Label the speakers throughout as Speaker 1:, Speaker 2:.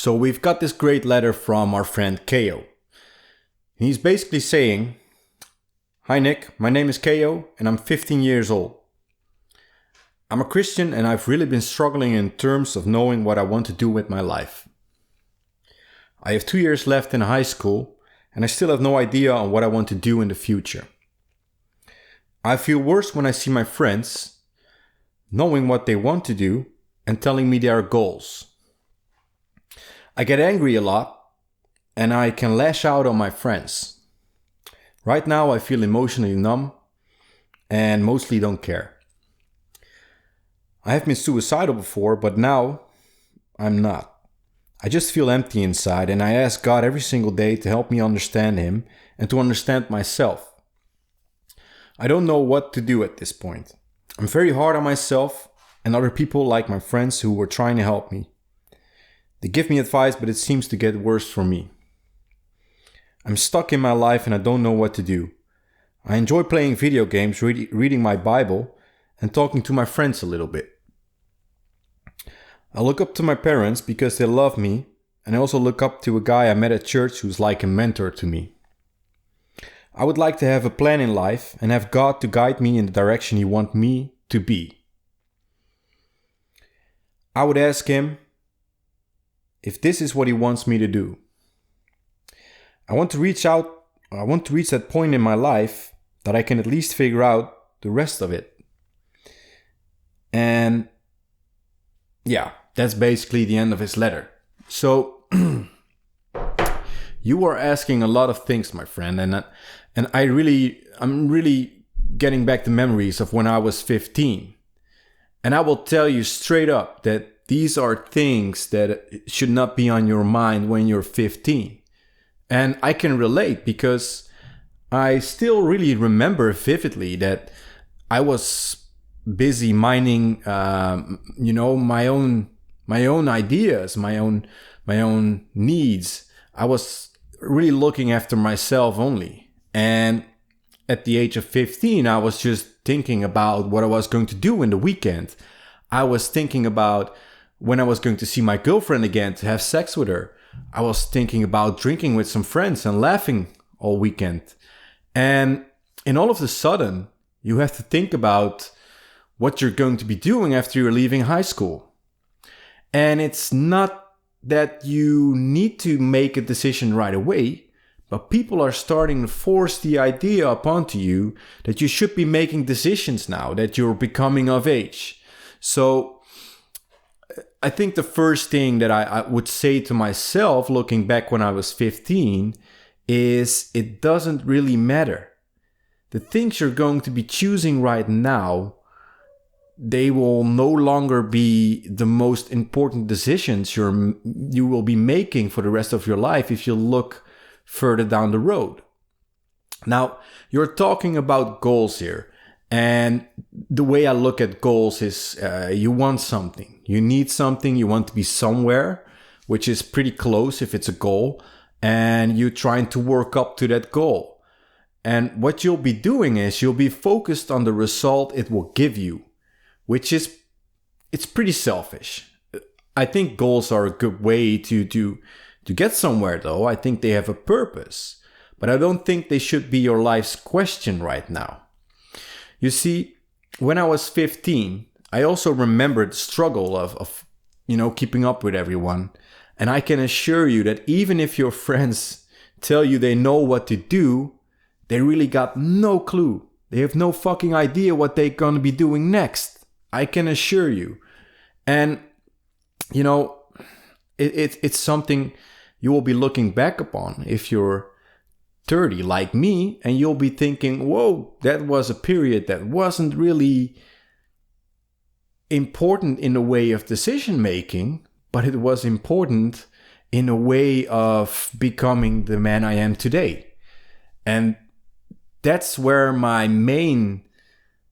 Speaker 1: So we've got this great letter from our friend Ko. He's basically saying, "Hi Nick, my name is Ko and I'm 15 years old. I'm a Christian and I've really been struggling in terms of knowing what I want to do with my life. I have 2 years left in high school and I still have no idea on what I want to do in the future. I feel worse when I see my friends knowing what they want to do and telling me their goals. I get angry a lot and I can lash out on my friends. Right now I feel emotionally numb and mostly don't care. I have been suicidal before, but now I'm not. I just feel empty inside and I ask God every single day to help me understand Him and to understand myself. I don't know what to do at this point. I'm very hard on myself and other people like my friends who were trying to help me. They give me advice, but it seems to get worse for me. I'm stuck in my life and I don't know what to do. I enjoy playing video games, reading my Bible, and talking to my friends a little bit. I look up to my parents because they love me, and I also look up to a guy I met at church who's like a mentor to me. I would like to have a plan in life and have God to guide me in the direction He wants me to be. I would ask Him if this is what He wants me to do. I want to reach that point in my life that I can at least figure out the rest of it. And yeah, that's basically the end of his letter. So you are asking a lot of things, my friend, and I'm really getting back the memories of when I was 15. And I will tell you straight up that these are things that should not be on your mind when you're 15. And I can relate because I still really remember vividly that I was busy minding, my own ideas, my own needs. I was really looking after myself only. And at the age of 15, I was just thinking about what I was going to do in the weekend. I was thinking about when I was going to see my girlfriend again to have sex with her. I was thinking about drinking with some friends and laughing all weekend. And all of a sudden, you have to think about what you're going to be doing after you're leaving high school. And it's not that you need to make a decision right away, but people are starting to force the idea upon you that you should be making decisions now, that you're becoming of age. So I think the first thing that I would say to myself, looking back when I was 15, is it doesn't really matter. The things you're going to be choosing right now, they will no longer be the most important decisions you will be making for the rest of your life if you look further down the road. Now, you're talking about goals here. And the way I look at goals is you want something, you need something, you want to be somewhere, which is pretty close if it's a goal, and you're trying to work up to that goal. And what you'll be doing is you'll be focused on the result it will give you, which is, it's pretty selfish. I think goals are a good way to get somewhere though. I think they have a purpose, but I don't think they should be your life's question right now. You see, when I was 15, I also remembered the struggle of keeping up with everyone. And I can assure you that even if your friends tell you they know what to do, they really got no clue. They have no fucking idea what they're going to be doing next. I can assure you. And, it's something you will be looking back upon if you're 30 like me, and you'll be thinking, whoa, that was a period that wasn't really important in the way of decision making, but it was important in a way of becoming the man I am today. And that's where my main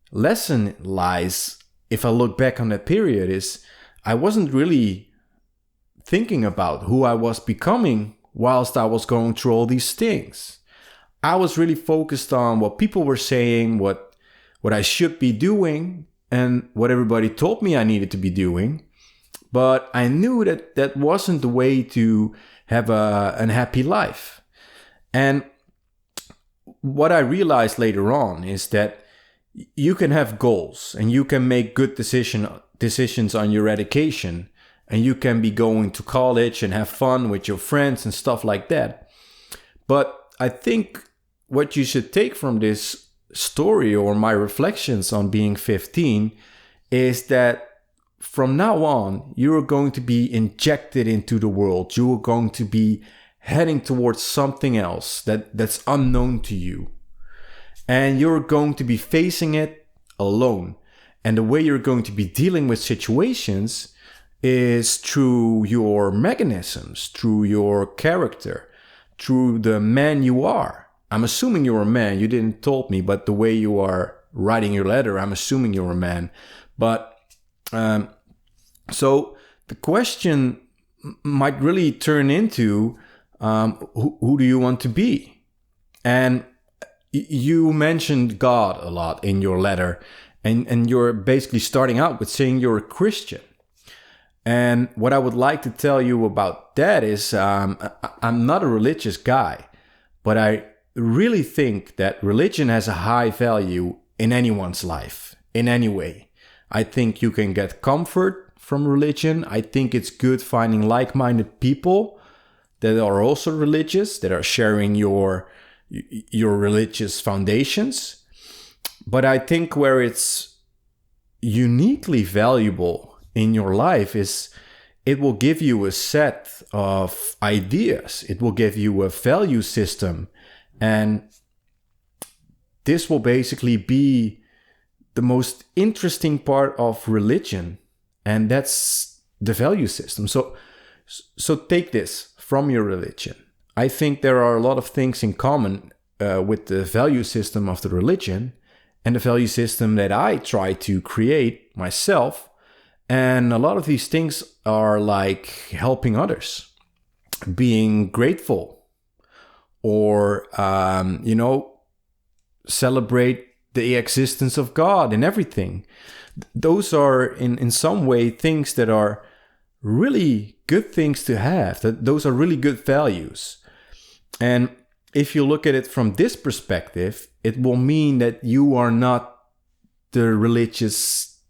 Speaker 1: lesson lies. If I look back on that period, is I wasn't really thinking about who I was becoming whilst I was going through all these things. I was really focused on what people were saying, what I should be doing, and what everybody told me I needed to be doing. But I knew that that wasn't the way to have a happy life. And what I realized later on is that you can have goals and you can make good decisions on your education, and you can be going to college and have fun with your friends and stuff like that. But I think what you should take from this story, or my reflections on being 15, is that from now on, you're going to be injected into the world. You are going to be heading towards something else that's unknown to you. And you're going to be facing it alone. And the way you're going to be dealing with situations is through your mechanisms, through your character, through the man you are. I'm assuming you're a man. You didn't told me, but the way you are writing your letter, I'm assuming you're a man. But so the question might really turn into, who do you want to be? And you mentioned God a lot in your letter, and you're basically starting out with saying you're a Christian. And what I would like to tell you about that is, I'm not a religious guy, but I really think that religion has a high value in anyone's life, in any way. I think you can get comfort from religion. I think it's good finding like-minded people that are also religious, that are sharing your religious foundations. But I think where it's uniquely valuable in your life is it will give you a set of ideas. It will give you a value system. And this will basically be the most interesting part of religion. And that's the value system. So take this from your religion. I think there are a lot of things in common with the value system of the religion and the value system that I try to create myself. And a lot of these things are like helping others, being grateful, or, celebrate the existence of God in everything. Those are in some way things that are really good things to have. Those are really good values. And if you look at it from this perspective, it will mean that you are not the religious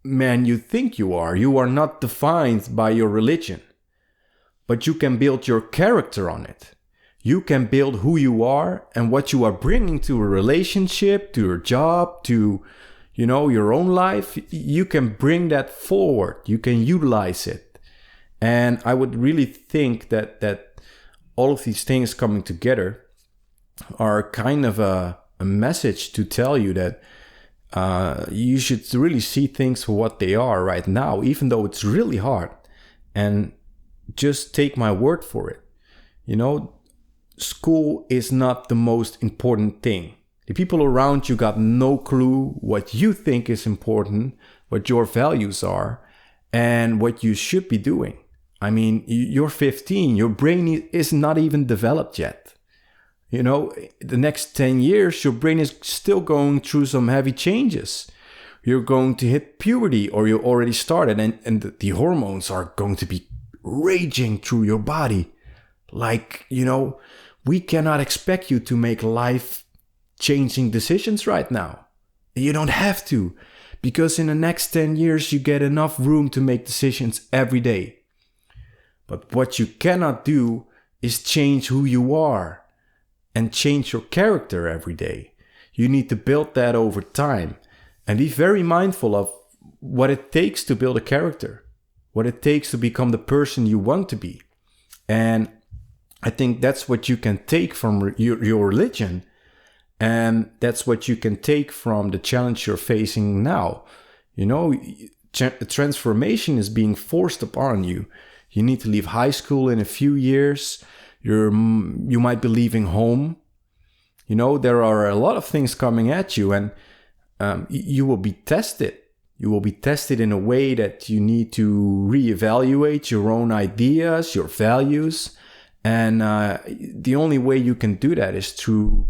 Speaker 1: man you think you are. You are not defined by your religion, but you can build your character on it. You can build who you are and what you are bringing to a relationship, to your job, to, your own life. You can bring that forward. You can utilize it. And I would really think that all of these things coming together are kind of a message to tell you that you should really see things for what they are right now, even though it's really hard. And just take my word for it. School is not the most important thing. The people around you got no clue what you think is important, what your values are, and what you should be doing. I mean, you're 15, your brain is not even developed yet. The next 10 years, your brain is still going through some heavy changes. You're going to hit puberty, or you already started, and the hormones are going to be raging through your body. Like, we cannot expect you to make life-changing decisions right now. You don't have to, because in the next 10 years, you get enough room to make decisions every day. But what you cannot do is change who you are and change your character every day. You need to build that over time and be very mindful of what it takes to build a character, what it takes to become the person you want to be. And I think that's what you can take from your religion, and that's what you can take from the challenge you're facing now. Transformation is being forced upon you. You need to leave high school in a few years. You might be leaving home. There are a lot of things coming at you, and you will be tested. You will be tested in a way that you need to reevaluate your own ideas, your values. And the only way you can do that is through,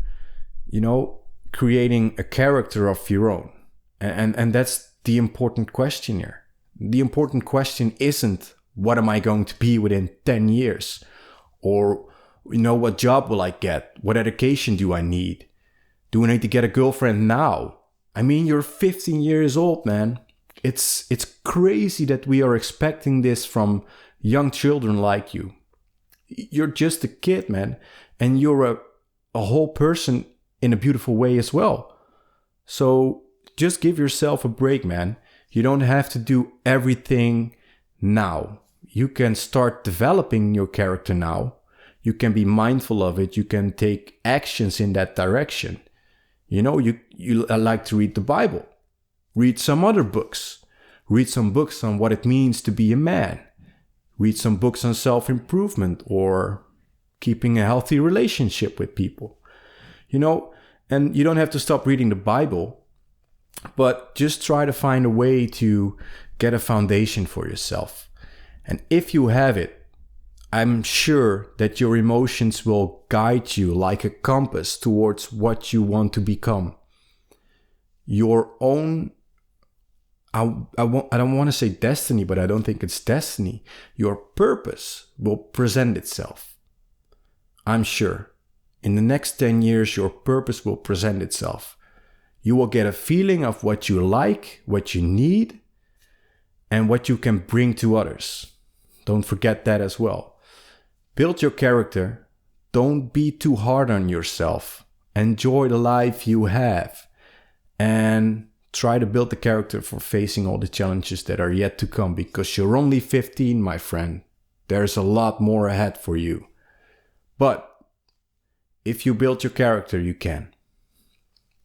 Speaker 1: creating a character of your own. And that's the important question here. The important question isn't, what am I going to be within 10 years? Or, what job will I get? What education do I need? Do I need to get a girlfriend now? I mean, you're 15 years old, man. It's crazy that we are expecting this from young children like you. You're just a kid, man. And you're a whole person in a beautiful way as well. So just give yourself a break, man. You don't have to do everything now. You can start developing your character now. You can be mindful of it. You can take actions in that direction. You like to read the Bible. Read some other books. Read some books on what it means to be a man. Read some books on self-improvement or keeping a healthy relationship with people. And you don't have to stop reading the Bible, but just try to find a way to get a foundation for yourself. And if you have it, I'm sure that your emotions will guide you like a compass towards what you want to become. Your own, I don't want to say destiny, but I don't think it's destiny. Your purpose will present itself. I'm sure. In the next 10 years, your purpose will present itself. You will get a feeling of what you like, what you need, and what you can bring to others. Don't forget that as well. Build your character. Don't be too hard on yourself. Enjoy the life you have. And try to build the character for facing all the challenges that are yet to come, because you're only 15, my friend. There's a lot more ahead for you. But if you build your character, you can.